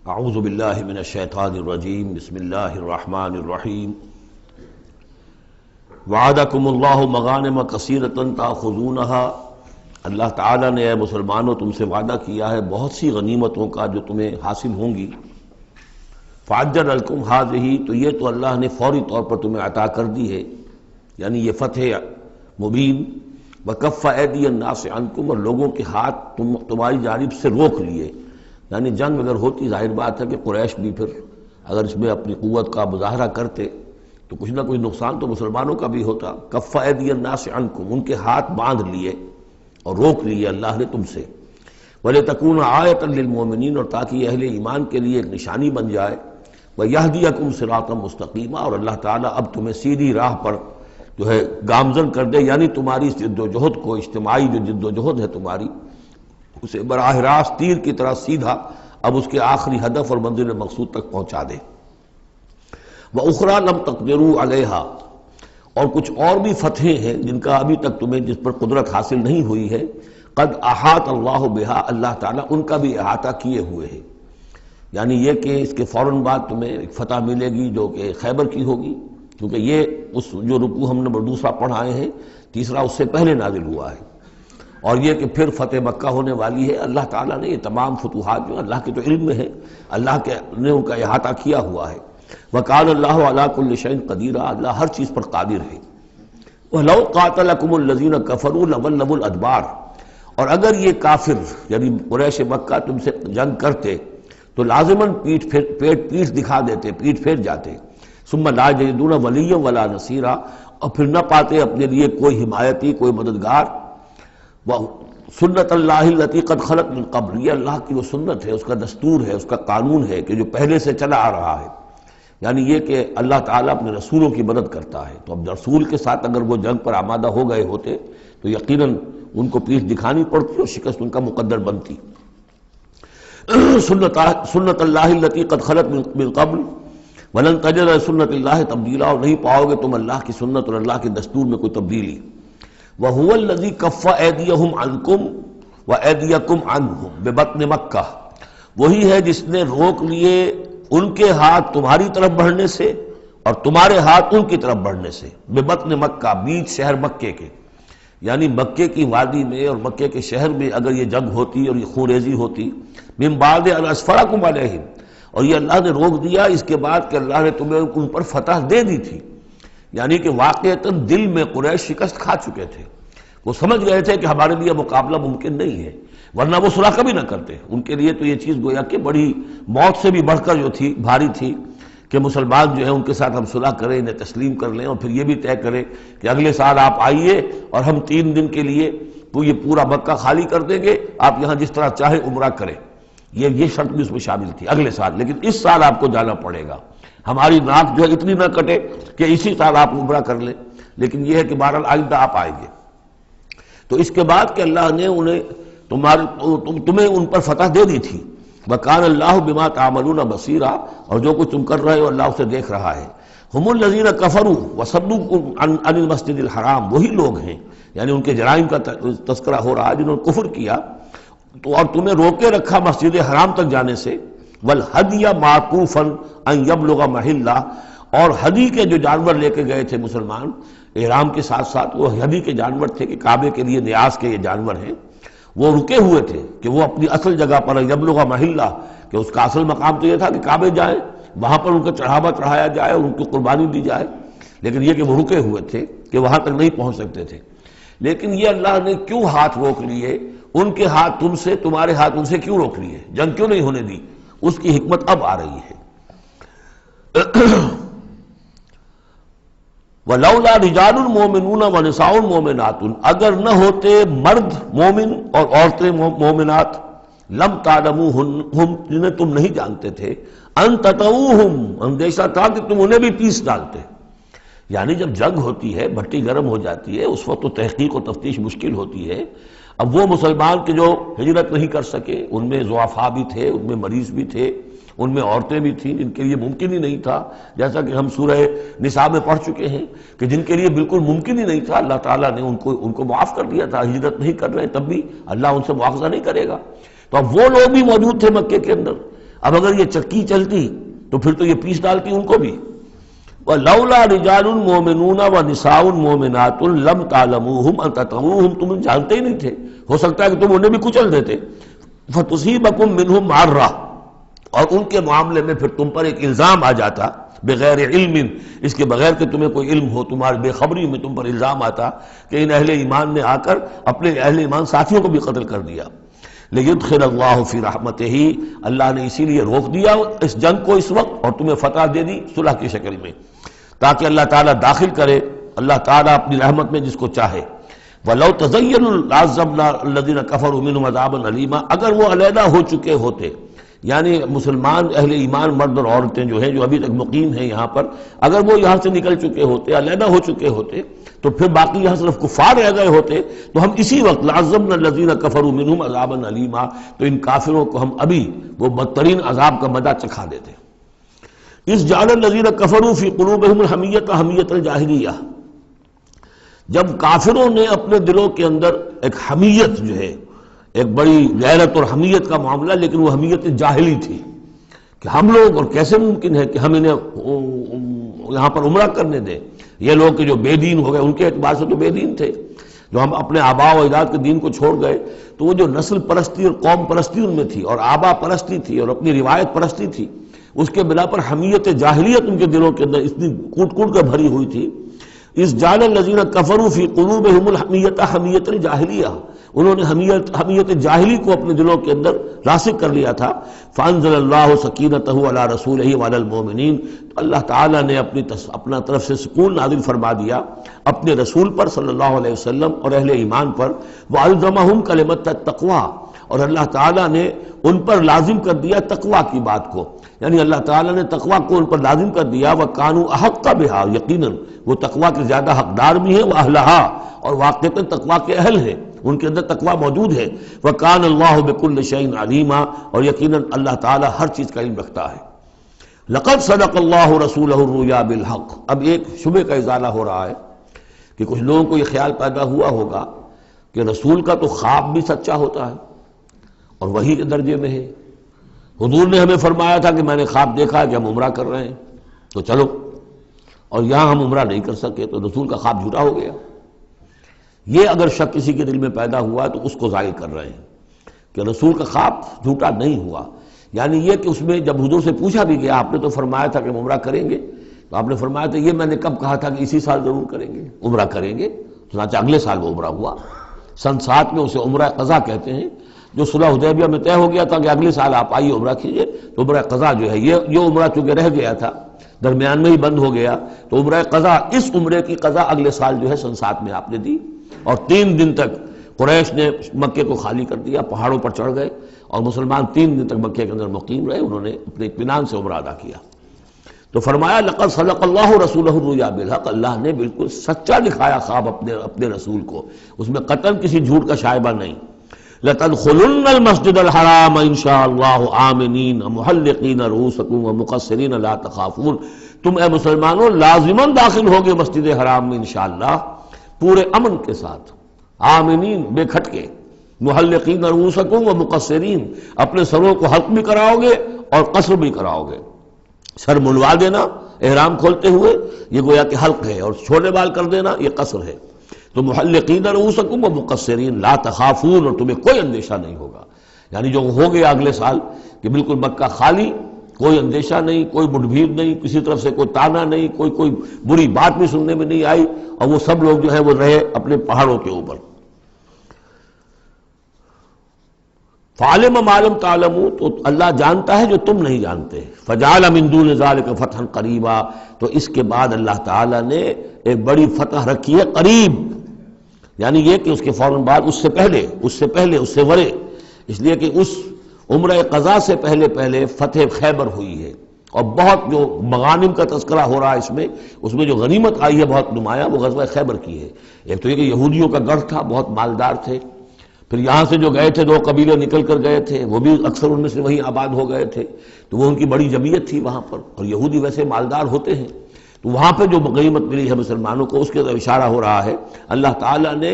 اعوذ باللہ من الشیطان الرجیم بسم اللہ الرحمن الرحیم وعدکم اللہ مغانم کثیرۃ تأخذونها، اللہ تعالیٰ نے اے مسلمانوں تم سے وعدہ کیا ہے بہت سی غنیمتوں کا جو تمہیں حاصل ہوں گی۔ فعجل لکم ہذہ، تو یہ تو اللہ نے فوری طور پر تمہیں عطا کر دی ہے، یعنی یہ فتح مبین۔ وکف ایدی الناس عنکم، اور لوگوں کے ہاتھ تمہاری جانب سے روک لیے، یعنی جنگ اگر ہوتی ظاہر بات ہے کہ قریش بھی پھر اگر اس میں اپنی قوت کا مظاہرہ کرتے تو کچھ نہ کچھ نقصان تو مسلمانوں کا بھی ہوتا۔ کف ایدی الناس عنکم، ان کے ہاتھ باندھ لیے اور روک لیے اللہ نے تم سے۔ وَلِتَكُونَ آیَةً لِّلْمُؤْمِنِينَ، اور تاکہ اہل ایمان کے لیے ایک نشانی بن جائے۔ وَيَهْدِيَكُمْ صِرَاطًا مُسْتَقِيمًا، اور اللہ تعالیٰ اب تمہیں سیدھی راہ پر جو ہے گامزن کر دے، یعنی تمہاری اس جد و جہد کو، اجتماعی جو جد و جہد ہے تمہاری، اسے براہ راست تیر کی طرح سیدھا اب اس کے آخری ہدف اور منزل مقصود تک پہنچا دے۔ وَأُخْرَىٰ لَمْ تَقْدِرُوا عَلَيْهَا، اور کچھ اور بھی فتحیں ہیں جن کا ابھی تک تمہیں جس پر قدرت حاصل نہیں ہوئی ہے۔ قد احاط اللہ بہا، اللہ تعالیٰ ان کا بھی احاطہ کیے ہوئے ہے، یعنی یہ کہ اس کے فوراً بعد تمہیں ایک فتح ملے گی جو کہ خیبر کی ہوگی، کیونکہ یہ اس جو رکوع ہم نے دوسرا پڑھائے ہیں، تیسرا اس سے پہلے نازل ہوا ہے، اور یہ کہ پھر فتح مکہ ہونے والی ہے۔ اللہ تعالیٰ نے یہ تمام فتوحات جو اللہ کے تو علم میں ہے، اللہ کے نے ان کا احاطہ کیا ہوا ہے۔ وَقَالَ اللَّهُ عَلَىٰ كُلِّ شَيْءٍ قَدِيرٌ، اللہ ہر چیز پر قادر ہے۔ وَلَوْ قَاتَلَكُمُ الَّذِينَ كَفَرُوا لَوَلَّوُا الْأَدْبَارَ، اور اگر یہ کافر یعنی قریش مکہ تم سے جنگ کرتے تو لازماً پیٹ دکھا دیتے، پیٹ پھیر جاتے۔ ثم لا یجدون ولیا ولا نصیرا، اور پھر نہ پاتے اپنے لیے کوئی حمایتی، کوئی مددگار۔ سنت اللہ التی قد خلت من قبل، یہ اللہ کی وہ سنت ہے، اس کا دستور ہے، اس کا قانون ہے کہ جو پہلے سے چلا آ رہا ہے، یعنی یہ کہ اللہ تعالیٰ اپنے رسولوں کی مدد کرتا ہے۔ تو اب رسول کے ساتھ اگر وہ جنگ پر آمادہ ہو گئے ہوتے تو یقیناً ان کو پیٹھ دکھانی پڑتی اور شکست ان کا مقدر بنتی۔ سنت اللہ التی قد خلت من قبل ولن تجد سنت اللہ تبدیلا، اور نہیں پاؤ گے تم اللہ کی سنت اور اللہ کے دستور میں کوئی تبدیلی۔ وَهُوَ الَّذِي كَفَّ أَيْدِيَهُمْ عَنْكُمْ وَأَيْدِيَكُمْ عَنْهُمْ بِبَطْنِ مَكَّةَ، وہی ہے جس نے روک لیے ان کے ہاتھ تمہاری طرف بڑھنے سے اور تمہارے ہاتھ ان کی طرف بڑھنے سے۔ بِبَطْنِ مکہ، بیچ شہر مکے کے، یعنی مکے کی وادی میں اور مکے کے شہر میں اگر یہ جنگ ہوتی اور یہ خون ریزی ہوتی، مِن بَعْدِ أَنْ أَسْفَرَكُمْ عَلَيْهِمْ، اور یہ اللہ نے روک دیا اس کے بعد کہ اللہ نے تمہیں ان پر فتح دے دی تھی، یعنی کہ واقعتاً دل میں قریش شکست کھا چکے تھے، وہ سمجھ گئے تھے کہ ہمارے لیے مقابلہ ممکن نہیں ہے، ورنہ وہ صلح کبھی نہ کرتے۔ ان کے لیے تو یہ چیز گویا کہ بڑی موت سے بھی بڑھ کر جو تھی، بھاری تھی، کہ مسلمان جو ہیں ان کے ساتھ ہم صلح کریں، انہیں تسلیم کر لیں، اور پھر یہ بھی طے کریں کہ اگلے سال آپ آئیے اور ہم 3 دن کے لیے تو یہ پورا مکہ خالی کر دیں گے، آپ یہاں جس طرح چاہیں عمرہ کریں۔ یہ شرط بھی اس میں شامل تھی اگلے سال، لیکن اس سال آپ کو جانا پڑے گا، ہماری ناک جو ہے اتنی نہ کٹے کہ اسی سال آپ عمرہ کر لیں، لیکن یہ ہے کہ بہرحال آئندہ آپ آئیں گے۔ تو اس کے بعد کہ اللہ نے تمہیں ان پر فتح دے دی تھی۔ وَكَانَ اللَّهُ بِمَا تَعْمَلُونَ بَصِيرًا، اور جو کچھ تم کر رہے ہو اللہ اسے دیکھ رہا ہے۔ هُمُ الَّذِينَ كَفَرُوا وَصَدُّوكُمْ عَنِ الْمَسْجِدِ الْحَرَامِ، وہی لوگ ہیں، یعنی ان کے جرائم کا تذکرہ ہو رہا ہے جنہوں نے کفر کیا تو اور تمہیں روکے رکھا مسجد حرام تک جانے سے۔ وَالْهَدْيَ مَعْكُوفًا أَن يَبْلُغَ مَحِلَّهُ، اور ہدی کے جو جانور لے کے گئے تھے مسلمان احرام کے ساتھ ساتھ، وہ ہدی کے جانور تھے کہ کعبے کے لیے نیاز کے یہ جانور ہیں، وہ رکے ہوئے تھے کہ وہ اپنی اصل جگہ پر یبلغ محلہ، کہ اس کا اصل مقام تو یہ تھا کہ کعبے جائیں، وہاں پر ان کا چڑھاوا چڑھایا جائے اور ان کی قربانی دی جائے، لیکن یہ کہ وہ رکے ہوئے تھے کہ وہاں تک نہیں پہنچ سکتے تھے۔ لیکن یہ اللہ نے کیوں ہاتھ روک لیے، ان کے ہاتھ تم سے، تمہارے ہاتھ ان سے کیوں روک لیے، جنگ کیوں نہیں ہونے دی، اس کی حکمت اب آ رہی ہے۔ وَلَوْلَا رِجَالٌ مُؤْمِنُونَ وَنِسَاءٌ مُؤْمِنَاتٌ، اگر نہ ہوتے مرد مومن اور عورتیں مومنات، لم تعلموہم، جنہیں تم نہیں جانتے تھے، ان تطؤوہم، اندیشہ تھا کہ تم انہیں بھی پیس ڈالتے، یعنی جب جنگ ہوتی ہے، بھٹی گرم ہو جاتی ہے، اس وقت تو تحقیق و تفتیش مشکل ہوتی ہے۔ اب وہ مسلمان کے جو ہجرت نہیں کر سکے، ان میں ضعفاء بھی تھے، ان میں مریض بھی تھے، ان میں عورتیں بھی تھیں جن کے لیے ممکن ہی نہیں تھا، جیسا کہ ہم سورہ نساء میں پڑھ چکے ہیں کہ جن کے لیے بالکل ممکن ہی نہیں تھا، اللہ تعالیٰ نے ان کو معاف کر دیا تھا، ہجرت نہیں کر رہے تب بھی اللہ ان سے مواخذہ نہیں کرے گا۔ تو اب وہ لوگ بھی موجود تھے مکے کے اندر، اب اگر یہ چکی چلتی تو پھر تو یہ پیس ڈالتی ان کو بھی. وَلَوْلَا رِجَالٌ مُؤْمِنُونَ وَنِسَاءٌ مُؤْمِنَاتٌ لَمْ تَعْلَمُوهُمْ أَن تَطَؤُوهُمْ، تم جانتے ہی نہیں تھے، ہو سکتا ہے کہ تم انہیں بھی کچل دیتے. فَتُصِيبَكُم مِّنْهُمْ مَعَرَّةٌ، اور ان کے معاملے میں پھر تم پر ایک الزام آ جاتا بغیر علم، اس کے بغیر کہ تمہیں کوئی علم ہو، تمہاری بے خبری میں تم پر الزام آتا کہ ان اہل ایمان نے آ کر اپنے اہل ایمان ساتھیوں کو بھی قتل کر دیا. لیدخل اللہ فی رحمتہ، اللہ نے اسی لیے روک دیا اس جنگ کو اس وقت اور تمہیں فتح دے دی صلح کی شکل میں، تاکہ اللہ تعالیٰ داخل کرے اللہ تعالیٰ اپنی رحمت میں جس کو چاہے. وَلَوْ تَزَيَّنُوا لَعَذَّبْنَا الَّذِينَ كَفَرُوا مِنْهُمْ عَذَابًا أَلِيمًا، اگر وہ علیحدہ ہو چکے ہوتے، یعنی مسلمان اہل ایمان مرد اور عورتیں جو ہیں جو ابھی تک مقیم ہیں یہاں پر، اگر وہ یہاں سے نکل چکے ہوتے، علیحدہ ہو چکے ہوتے، تو پھر باقی یہاں صرف کفار رہ گئے ہوتے، تو ہم اسی وقت لَعَذَّبْنَا الَّذِينَ كَفَرُوا مِنْهُمْ عَذَابًا أَلِيمًا، تو ان کافروں کو ہم ابھی وہ بدترین عذاب کا مزہ چکھا دیتے. اس جعل الذین کفروا فی قلوبہم الحمیۃ حمیۃ الجاہلیہ، جب کافروں نے اپنے دلوں کے اندر ایک حمیت جو ہے، ایک بڑی غیرت اور حمیت کا معاملہ، لیکن وہ حمیت جاہلی تھی کہ ہم لوگ، اور کیسے ممکن ہے کہ ہم انہیں یہاں پر عمرہ کرنے دیں. یہ لوگ کہ جو بے دین ہو گئے، ان کے اعتبار سے تو بے دین تھے، جو ہم اپنے آبا و اجداد کے دین کو چھوڑ گئے، تو وہ جو نسل پرستی اور قوم پرستی ان میں تھی، اور آبا پرستی تھی، اور اپنی روایت پرستی تھی، اس کے بنا پر حمیت جاہلیت ان کے دلوں کے اندر اتنی کوٹ کوٹ کر بھری ہوئی تھی. اس جعل الذین کفروا فی قلوبہم الحمیۃ حمیۃ الجاہلیہ، انہوں نے حمیت جاہلی کو اپنے دلوں کے اندر راسخ کر لیا تھا. فانزل اللہ سکینتہ علی رسولہ وعلی المؤمنین، تو اللہ تعالیٰ نے اپنا طرف سے سکون نازل فرما دیا اپنے رسول پر صلی اللہ علیہ وسلم اور اہل ایمان پر. وَأَلْزَمَهُمْ كَلِمَةَ التَّقْوَىٰ، اور اللہ تعالیٰ نے ان پر لازم کر دیا تقویٰ کی بات کو، یعنی اللہ تعالیٰ نے تقویٰ کو ان پر لازم کر دیا. وَكَانُوا أَحَقَّ بِهَا، یقیناً وہ تقویٰ کے زیادہ حقدار بھی ہیں، وَأَهْلَهَا، اور واقعتاً تقویٰ کے اہل ہیں، ان کے اندر تقویٰ موجود ہے. وَكَانَ اللَّهُ بِكُلِّ شَيْءٍ عَلِيمًا، اور یقیناً اللہ تعالیٰ ہر چیز کا علم رکھتا ہے. لَقَدْ صَدَقَ اللَّهُ رَسُولَهُ الرُّؤْيَا بِالْحَقِّ، اب ایک شبہ کا ازالہ ہو رہا ہے کہ کچھ لوگوں کو یہ خیال پیدا ہوا ہوگا کہ رسول کا تو خواب بھی سچا ہوتا ہے اور وحی کے درجے میں ہے. حضور نے ہمیں فرمایا تھا کہ میں نے خواب دیکھا ہے کہ ہم عمرہ کر رہے ہیں تو چلو، اور یہاں ہم عمرہ نہیں کر سکے تو رسول کا خواب جھوٹا ہو گیا. یہ اگر شک کسی کے دل میں پیدا ہوا تو اس کو ظاہر کر رہے ہیں کہ رسول کا خواب جھوٹا نہیں ہوا. یعنی یہ کہ اس میں جب حضور سے پوچھا بھی گیا، آپ نے تو فرمایا تھا کہ ہم عمرہ کریں گے، تو آپ نے فرمایا تھا یہ میں نے کب کہا تھا کہ اسی سال ضرور کریں گے، عمرہ کریں گے. چنانچہ اگلے سال وہ عمرہ ہوا. سن 7 میں اسے عمرہ قضا کہتے ہیں، جو صلح حدیبیہ میں طے ہو گیا تھا کہ اگلے سال آپ آئیے عمرہ کیجئے، تو عمرہ قضا جو ہے یہ عمرہ چونکہ رہ گیا تھا، درمیان میں ہی بند ہو گیا، تو عمرہ قضا، اس عمرے کی قضا اگلے سال جو ہے سن 7 میں آپ نے دی. اور 3 دن تک قریش نے مکے کو خالی کر دیا، پہاڑوں پر چڑھ گئے، اور مسلمان 3 دن تک مکے کے اندر مقیم رہے، انہوں نے اپنے اطمینان سے عمرہ ادا کیا. تو فرمایا لقد صدق اللہ رسولہ الرؤیا بالحق، اللہ نے بالکل سچا دکھایا خواب اپنے رسول کو، اس میں قطعاً کسی جھوٹ کا شائبہ نہیں. لَتَدْخُلُنَّ الْمَسْجِدَ الْحَرَامَ إِنْ شَاءَ اللَّهُ آمِنِينَ مُحَلِّقِينَ رُؤُوسَكُمْ وَمُقَصِّرِينَ لَا تَخَافُونَ، تم اے مسلمانوں لازماً داخل ہوگے مسجد حرام میں انشاءاللہ پورے امن کے ساتھ، آمنین بے کھٹکے، محلقین رؤوسکم ومقصرین، اپنے سروں کو حلق بھی کراؤ گے اور قصر بھی کراؤ گے. سر منڈوا دینا احرام کھولتے ہوئے یہ گویا کہ حلق ہے، اور چھوٹے بال کر دینا یہ قصر ہے. تو محلقین رؤوسکم ومقصرین لا تخافون، اور تمہیں کوئی اندیشہ نہیں ہوگا. یعنی جو ہو گیا اگلے سال کہ بالکل مکہ خالی، کوئی اندیشہ نہیں، کوئی مڈ بھیڑ نہیں، کسی طرف سے کوئی تانا نہیں، کوئی بری بات بھی سننے میں نہیں آئی، اور وہ سب لوگ جو ہے وہ رہے اپنے پہاڑوں کے اوپر. فعلم ما لم تعلموا، تو اللہ جانتا ہے جو تم نہیں جانتے. فجعل من دون ذلك فتحا قریبا، تو اس کے بعد اللہ تعالیٰ نے ایک بڑی فتح رکھی ہے قریب، یعنی یہ کہ اس کے فوراً بعد اس سے ورے، اس لیے کہ اس عمرہ قضا سے پہلے فتح خیبر ہوئی ہے، اور بہت جو مغانم کا تذکرہ ہو رہا ہے اس میں جو غنیمت آئی ہے بہت نمایاں، وہ غزوہ خیبر کی ہے. ایک تو یہ کہ یہودیوں کا گڑھ تھا، بہت مالدار تھے، پھر یہاں سے جو گئے تھے 2 قبیلے نکل کر گئے تھے، وہ بھی اکثر ان میں سے وہیں آباد ہو گئے تھے، تو وہ ان کی بڑی جمعیت تھی وہاں پر، اور یہودی ویسے مالدار ہوتے ہیں. تو وہاں پہ جو غنیمت ملی ہے مسلمانوں کو اس کے طرف اشارہ ہو رہا ہے۔ اللہ تعالیٰ نے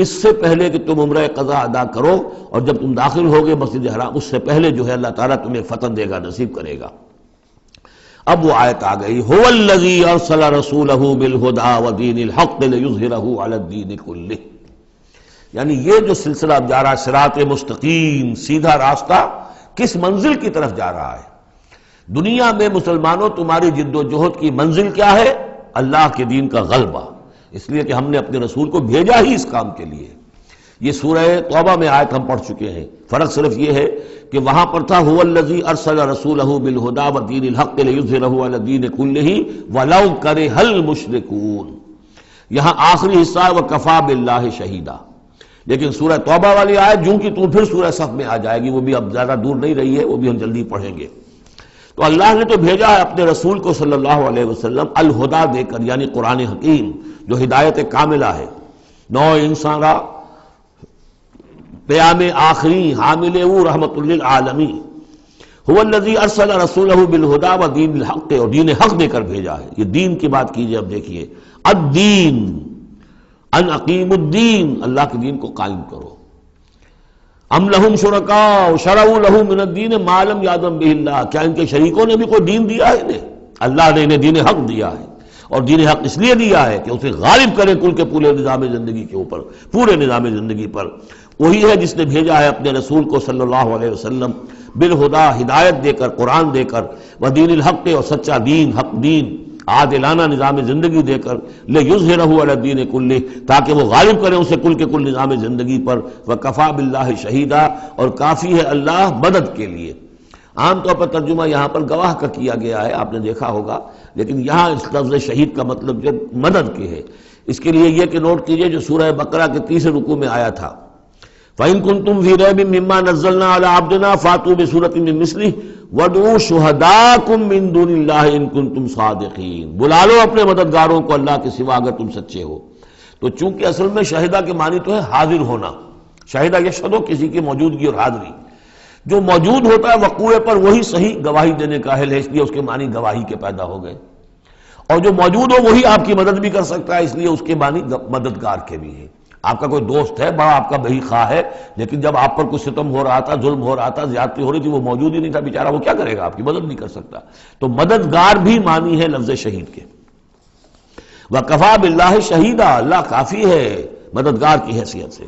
اس سے پہلے کہ تم عمرہ قضا ادا کرو اور جب تم داخل ہوگے مسجد حرام، اس سے پہلے جو ہے اللہ تعالیٰ تمہیں فتح دے گا، نصیب کرے گا۔ اب وہ آیت آ گئی، هو الذی ارسل رسولہ بالہدی ودین الحق لیظہرہ علی الدین کلہ، یعنی یہ جو سلسلہ اب جا رہا ہے، صراط مستقیم، سیدھا راستہ کس منزل کی طرف جا رہا ہے؟ دنیا میں مسلمانوں تمہاری جد و جہد کی منزل کیا ہے؟ اللہ کے دین کا غلبہ، اس لیے کہ ہم نے اپنے رسول کو بھیجا ہی اس کام کے لیے۔ یہ سورہ توبہ میں آیت ہم پڑھ چکے ہیں، فرق صرف یہ ہے کہ وہاں پر تھا هو الذی ارسل رسولہ بالہدی ودین الحق لیظہرہ علی الدین کلہ ولو کرہ المشرکون، یہاں آخری حصہ ہے وکفی باللہ شہیدا۔ لیکن سورہ توبہ والی آیت جوں کی توں پھر سورہ صف میں آ جائے گی، وہ بھی اب زیادہ دور نہیں رہی ہے، وہ بھی ہم جلدی پڑھیں گے۔ تو اللہ نے تو بھیجا ہے اپنے رسول کو صلی اللہ علیہ وسلم الہدا دے کر، یعنی قرآن حکیم جو ہدایت کاملہ ہے، نو انسان را پیام آخری حامل او رحمت للعالمین، هو الذی ارسل رسولہ بالہدی ودین الحق، اور دین حق دے کر بھیجا ہے۔ یہ دین کی بات کیجئے، اب دیکھیے الدین، ان اقیم الدین، اللہ کے دین کو قائم کرو۔ ام لہم شرکاء شرعوا لہم من الدین ما لم یأذن بہ اللہ، کیا ان کے شریکوں نے بھی کوئی دین دیا ہے انہیں؟ اللہ نے انہیں دین حق دیا ہے، اور دین حق اس لیے دیا ہے کہ اسے غالب کرے کل کے پورے نظام زندگی کے اوپر، پورے نظام زندگی پر۔ وہی ہے جس نے بھیجا ہے اپنے رسول کو صلی اللہ علیہ وسلم بالہدا، ہدایت دے کر، قرآن دے کر، ودین الحق، اور سچا دین، حق دین، عادلانہ نظام زندگی دے کر، لیظہرہ علی الدین کلہ، تاکہ وہ غالب کرے اسے کل کے کل نظام زندگی پر، وکفی باللہ شہیدا، اور کافی ہے اللہ مدد کے لیے۔ عام طور پر ترجمہ یہاں پر گواہ کا کیا گیا ہے، آپ نے دیکھا ہوگا، لیکن یہاں اس لفظ شہید کا مطلب جو مدد کے ہے۔ اس کے لیے یہ کہ نوٹ کیجئے جو سورہ بقرہ کے تیسرے رکوع میں آیا تھا، فَإِن كُنتُمْ فِي رَيْبٍ مِّمَّا نَزَّلْنَا عَلَىٰ عَبْدِنَا فَأْتُوا بِسُورَةٍ مِّن مِّثْلِهِ وَادْعُوا شُهَدَاءَكُم مِّن دُونِ اللَّهِ إِن كُنتُمْ صَادِقِينَ، بلا لو اپنے مددگاروں کو اللہ کے سوا اگر تم سچے ہو۔ تو چونکہ اصل میں شہیدہ کے معنی تو ہے حاضر ہونا، شہیدہ یشہد، کسی کی موجودگی اور حاضری، جو موجود ہوتا ہے وقوع پر وہی صحیح گواہی دینے کا اہل ہے، اس لیے اس کے معنی گواہی کے پیدا ہو گئے، اور جو موجود ہو وہی آپ کی مدد بھی کر سکتا ہے، اس لیے اس کے معنی مددگار کے بھی ہیں۔ آپ کا کوئی دوست ہے، بڑا آپ کا بہی خواہ ہے، لیکن جب آپ پر کچھ ستم ہو رہا تھا، ظلم ہو رہا تھا، زیادتی ہو رہی تھی، وہ موجود ہی نہیں تھا بیچارہ، وہ کیا کرے گا؟ آپ کی مدد نہیں کر سکتا۔ تو مددگار بھی معنی ہے لفظ شہید کے۔ وَكَفَى بِاللَّهِ شَهِيدًا، اللہ کافی ہے مددگار کی حیثیت سے۔